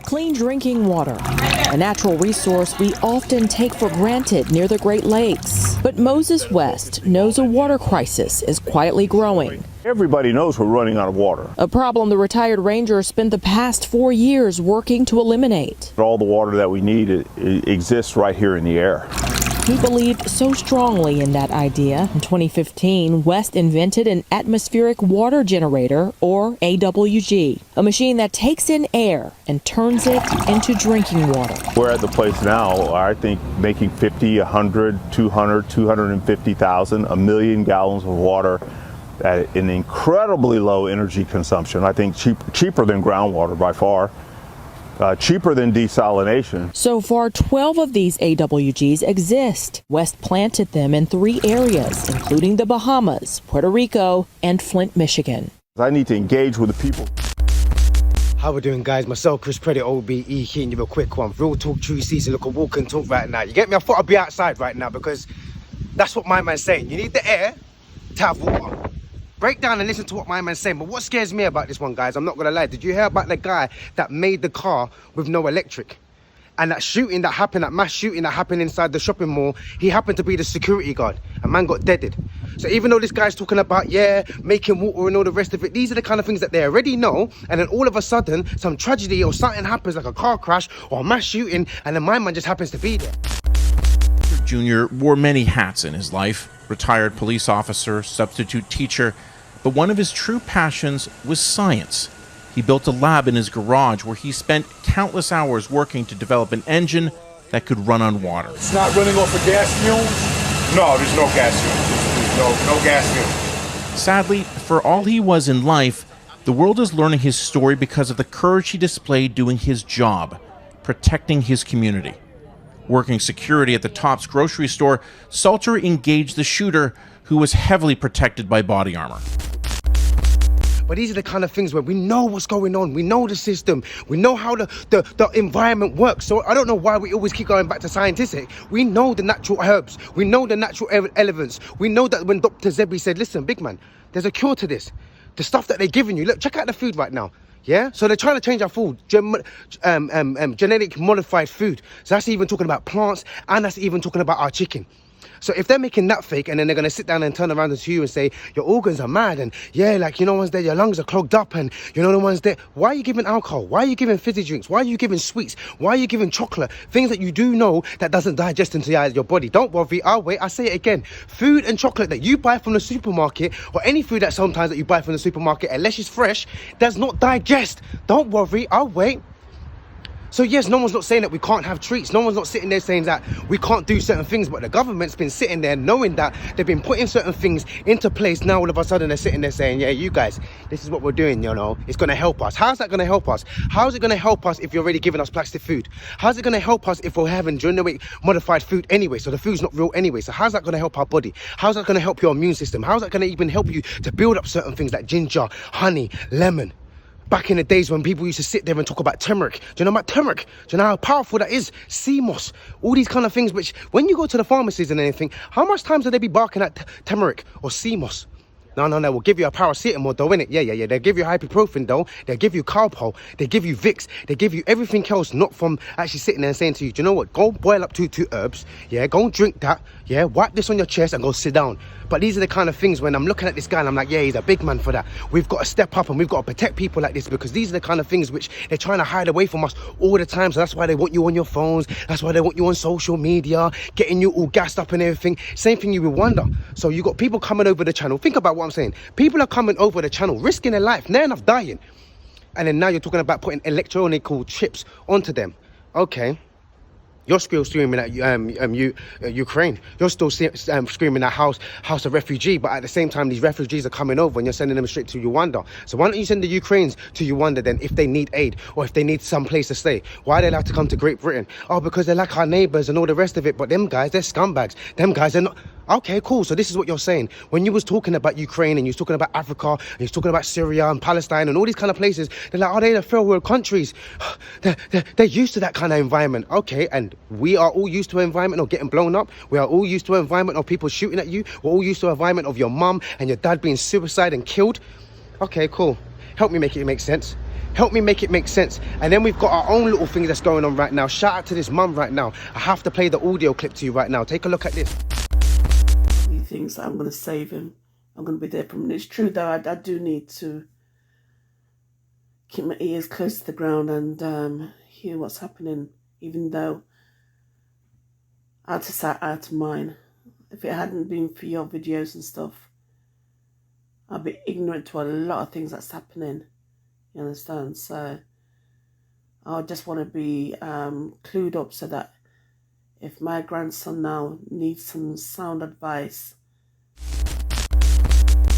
clean drinking water, a natural resource we often take for granted near the Great Lakes. But Moses West knows a water crisis is quietly growing. Everybody knows we're running out of water. A problem the retired ranger spent the past 4 years working to eliminate. All the water that we need it exists right here in the air. He believed so strongly in that idea. In 2015, West invented an atmospheric water generator, or AWG, a machine that takes in air and turns it into drinking water. We're at the place now, I think, making 50, 100, 200, 250,000, a million gallons of water at an incredibly low energy consumption. I think cheaper than groundwater by far. Cheaper than desalination. So far, 12 of these AWGs exist. West planted them in 3 areas, including the Bahamas, Puerto Rico, and Flint, Michigan. I need to engage with the people. How we doing, guys? Myself, Chris Predator OBE, hitting you a quick one. Real talk, true season. Look, a walk and talk right now. You get me? I thought I'd be outside right now because that's what my man's saying. You need the air to have water. Break down and listen to what my man's saying. But what scares me about this one, guys, I'm not gonna lie. Did you hear about the guy that made the car with no electric? And that shooting that happened, that mass shooting that happened inside the shopping mall, he happened to be the security guard. A man got deaded. So even though this guy's talking about, yeah, making water and all the rest of it, these are the kind of things that they already know. And then all of a sudden, some tragedy or something happens, like a car crash or a mass shooting, and then my man just happens to be there. Jr. wore many hats in his life. Retired police officer, substitute teacher, but one of his true passions was science. He built a lab in his garage where he spent countless hours working to develop an engine that could run on water. It's not running off of gas fumes? No, there's no gas fumes. There's no gas fumes. Sadly, for all he was in life, the world is learning his story because of the courage he displayed doing his job, protecting his community. Working security at the Tops grocery store, Salter engaged the shooter, who was heavily protected by body armor. But these are the kind of things where we know what's going on. We know the system. We know how the environment works. So I don't know why we always keep going back to scientific. We know the natural herbs. We know the natural elements. We know that when Dr. Zebi said, listen, big man, there's a cure to this. The stuff that they're giving you. Look, check out the food right now. Yeah, so they're trying to change our food, genetic modified food. So that's even talking about plants, and that's even talking about our chicken. So if they're making that fake, and then they're going to sit down and turn around to you and say, your organs are mad, and yeah, like, you know, ones there, your lungs are clogged up, and you know the ones there. Why are you giving alcohol? Why are you giving fizzy drinks? Why are you giving sweets? Why are you giving chocolate? Things that you do know that doesn't digest into your body. Don't worry, I'll wait. I say it again. Food and chocolate that you buy from the supermarket, or any food that sometimes that you buy from the supermarket, unless it's fresh, does not digest. Don't worry, I'll wait. So yes, no one's not saying that we can't have treats. No one's not sitting there saying that we can't do certain things, but the government's been sitting there knowing that they've been putting certain things into place. Now all of a sudden they're sitting there saying, yeah, you guys, this is what we're doing, you know, it's going to help us. How's that going to help us? How's it going to help us if you're already giving us plastic food? How's it going to help us if we're having genetic modified food anyway? So the food's not real anyway. So how's that going to help our body? How's that going to help your immune system? How's that going to even help you to build up certain things like ginger, honey, lemon? Back in the days when people used to sit there and talk about turmeric. Do you know about turmeric? Do you know how powerful that is? Sea moss. All these kind of things which, when you go to the pharmacies and anything, how much times do they be barking at turmeric or sea moss? No, we'll give you a paracetamol though, innit? Yeah. They'll give you ibuprofen though. They'll give you Calpol. They give you Vicks. They give you everything else, not from actually sitting there and saying to you, do you know what? Go boil up two herbs. Yeah, go and drink that. Yeah, wipe this on your chest and go sit down. But these are the kind of things when I'm looking at this guy and I'm like, yeah, he's a big man for that. We've got to step up and we've got to protect people like this, because these are the kind of things which they're trying to hide away from us all the time. So that's why they want you on your phones. That's why they want you on social media, getting you all gassed up and everything. Same thing you would wonder. So you got people coming over the channel. Think about what I'm saying. People are coming over the channel, risking their life, near enough dying. And then now you're talking about putting electronic chips onto them. Okay. You're still screaming at Ukraine. You're still screaming at house of refugee. But at the same time, these refugees are coming over and you're sending them straight to Rwanda. So why don't you send the Ukrainians to Rwanda then if they need aid or if they need some place to stay? Why do they have to come to Great Britain? Oh, because they're like our neighbours and all the rest of it. But them guys, they're scumbags. Them guys are not... Okay, cool. So this is what you're saying. When you was talking about Ukraine and you was talking about Africa and you was talking about Syria and Palestine and all these kind of places, they're like, oh, they're the third world countries. They're used to that kind of environment. Okay, and we are all used to an environment of getting blown up. We are all used to an environment of people shooting at you. We're all used to an environment of your mum and your dad being suicide and killed. Okay, cool. Help me make it make sense. Help me make it make sense. And then we've got our own little thing that's going on right now. Shout out to this mum right now. I have to play the audio clip to you right now. Take a look at this. He thinks that I'm going to save him. I'm going to be there for him. It's true though, I do need to keep my ears close to the ground and hear what's happening, even though out of sight, out of mind. If it hadn't been for your videos and stuff, I'd be ignorant to a lot of things that's happening. You understand? So I just want to be clued up so that if my grandson now needs some sound advice.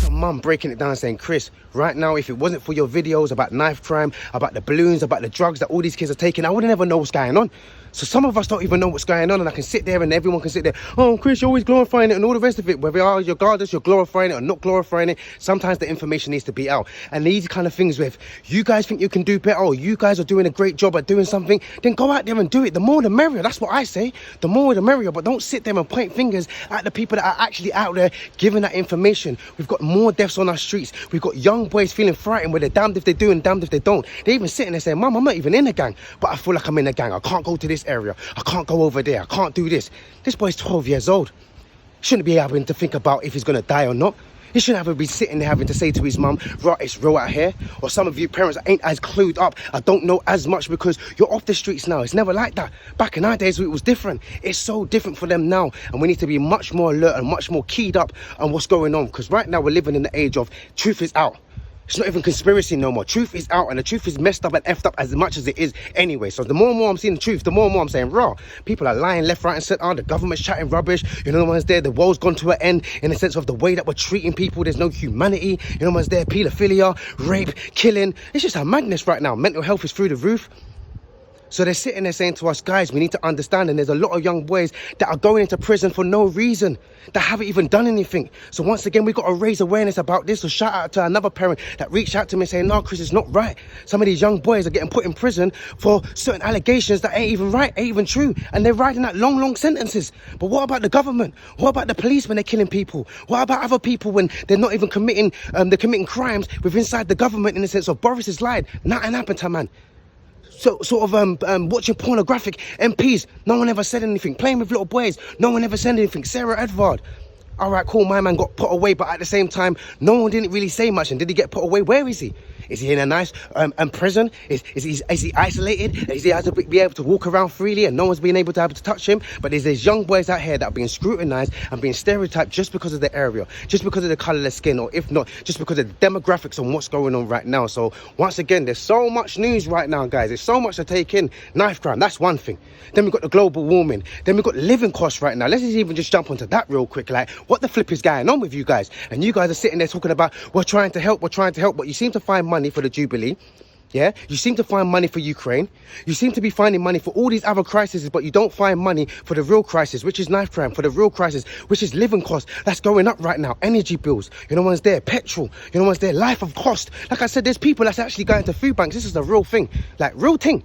Mum breaking it down saying, Chris, right now, if it wasn't for your videos about knife crime, about the balloons, about the drugs that all these kids are taking, I would never know what's going on. So some of us don't even know what's going on, and I can sit there and everyone can sit there, oh, Chris, you're always glorifying it and all the rest of it. Whether regardless, you're glorifying it or not glorifying it, sometimes the information needs to be out. And these kind of things with, you guys think you can do better, or you guys are doing a great job at doing something, then go out there and do it. The more the merrier. That's what I say. The more the merrier. But don't sit there and point fingers at the people that are actually out there giving that information. We've got more deaths on our streets. We've got young boys feeling frightened where they're damned if they do and damned if they don't. They're even sitting there saying, Mum, I'm not even in a gang, but I feel like I'm in a gang. I can't go to this area. I can't go over there. I can't do this. This boy's 12 years old. Shouldn't be having to think about if he's going to die or not. He shouldn't have to be sitting there having to say to his mum, right, it's real out here. Or some of you parents ain't as clued up. I don't know as much because you're off the streets now. It's never like that. Back in our days, it was different. It's so different for them now. And we need to be much more alert and much more keyed up on what's going on. Because right now we're living in the age of truth is out. It's not even conspiracy no more. Truth is out, and the truth is messed up and effed up as much as it is anyway. So the more and more I'm seeing the truth, the more and more I'm saying, raw. People are lying left, right and centre. The government's chatting rubbish. You know the ones there, the world's gone to an end in the sense of the way that we're treating people. There's no humanity. You know the ones there, paedophilia, rape, killing. It's just a madness right now. Mental health is through the roof. So they're sitting there saying to us, guys, we need to understand, and there's a lot of young boys that are going into prison for no reason, that haven't even done anything. So once again, we've got to raise awareness about this. So shout out to another parent that reached out to me saying, no, Chris, it's not right. Some of these young boys are getting put in prison for certain allegations that ain't even right, ain't even true. And they're writing out long, long sentences. But what about the government? What about the police when they're killing people? What about other people when they're not even committing, they're committing crimes with inside the government in the sense of Boris has lied. Nothing happened to man. So, watching pornographic MPs, no one ever said anything. Playing with little boys, no one ever said anything. Sarah Edvard, all right, cool, my man got put away, but at the same time, no one didn't really say much. And did he get put away? Where is he? Is he in a nice prison? Is he isolated? Is he able to be able to walk around freely and no one's been able to touch him? But there's these young boys out here that are being scrutinized and being stereotyped just because of the area, just because of the color of their skin, or if not, just because of the demographics on what's going on right now. So once again, there's so much news right now, guys. There's so much to take in. Knife crime, that's one thing. Then we've got the global warming. Then we've got living costs right now. Let's even just jump onto that real quick. Like, what the flip is going on with you guys? And you guys are sitting there talking about, we're trying to help, but you seem to find money for the Jubilee. Yeah, you seem to find money for Ukraine. You seem to be finding money for all these other crises, but you don't find money for the real crisis, which is knife crime, for the real crisis, which is living costs. That's going up right now. Energy bills, you know what's there, petrol, you know what's there, life of cost. Like I said, there's people that's actually going to food banks. This is a real thing, like real thing.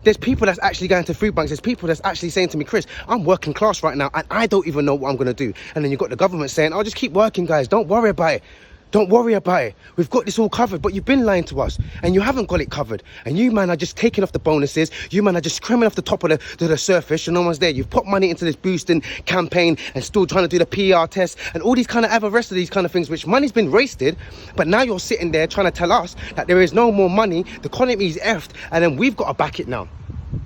There's people that's actually going to food banks. There's people that's actually saying to me, Chris, I'm working class right now and I don't even know what I'm going to do. And then you've got the government saying, oh, just keep working, guys. Don't worry about it. Don't worry about it. We've got this all covered, but you've been lying to us and you haven't got it covered. And you, man, are just taking off the bonuses. You, man, are just scrimming off the top of the surface and no one's there. You've put money into this boosting campaign and still trying to do the PR test and all these kind of other rest of these kind of things, which money's been wasted. But now you're sitting there trying to tell us that there is no more money. The economy is effed and then we've got to back it now.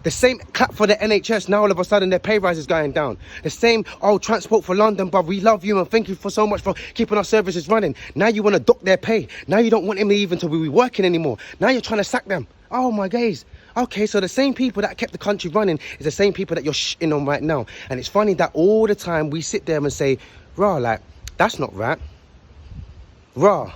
The same clap for the NHS, now all of a sudden their pay rise is going down. The same, oh, Transport for London, but we love you and thank you for so much for keeping our services running. Now you want to dock their pay. Now you don't want them even to be working anymore. Now you're trying to sack them. Oh my days. Okay, so the same people that kept the country running is the same people that you're shitting on right now. And it's funny that all the time we sit there and say, rah, like, that's not right. Rah.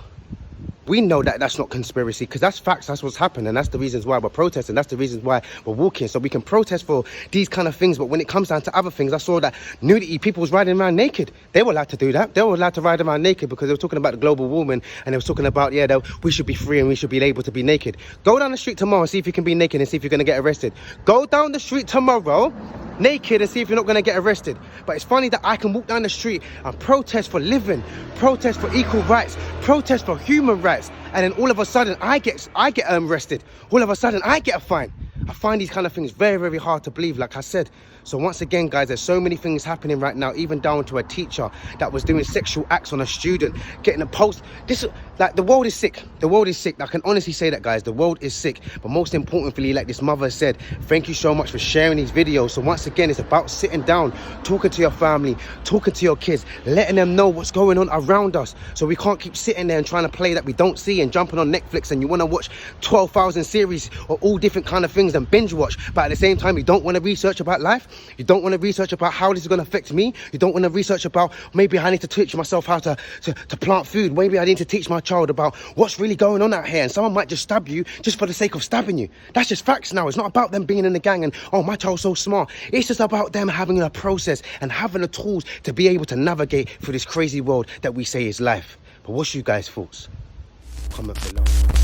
We know that that's not conspiracy because that's facts. That's what's happened. And that's the reasons why we're protesting. That's the reasons why we're walking. So we can protest for these kind of things. But when it comes down to other things, I saw that nudity, people was riding around naked. They were allowed to do that. They were allowed to ride around naked because they were talking about the global warming. And they were talking about, yeah, that we should be free and we should be able to be naked. Go down the street tomorrow and see if you can be naked and see if you're going to get arrested. Go down the street tomorrow naked and see if you're not going to get arrested. But it's funny that I can walk down the street and protest for living, protest for equal rights, protest for human rights, and then all of a sudden I get arrested. All of a sudden I get a fine. I find these kind of things very, very hard to believe, like I said. So once again, guys, there's so many things happening right now, even down to a teacher that was doing sexual acts on a student, getting a post. Like, the world is sick. The world is sick. I can honestly say that, guys. The world is sick. But most importantly, like this mother said, thank you so much for sharing these videos. So once again, it's about sitting down, talking to your family, talking to your kids, letting them know what's going on around us. So we can't keep sitting there and trying to play that we don't see and jumping on Netflix and you want to watch 12,000 series or all different kind of things and binge watch. But at the same time, you don't want to research about life. You don't want to research about how this is going to affect me. You don't want to research about maybe I need to teach myself how to plant food. Maybe I need to teach my child about what's really going on out here. And someone might just stab you just for the sake of stabbing you. That's just facts now. It's not about them being in the gang and, oh, my child's so smart. It's just about them having a process and having the tools to be able to navigate through this crazy world that we say is life. But what's you guys' thoughts? Comment below.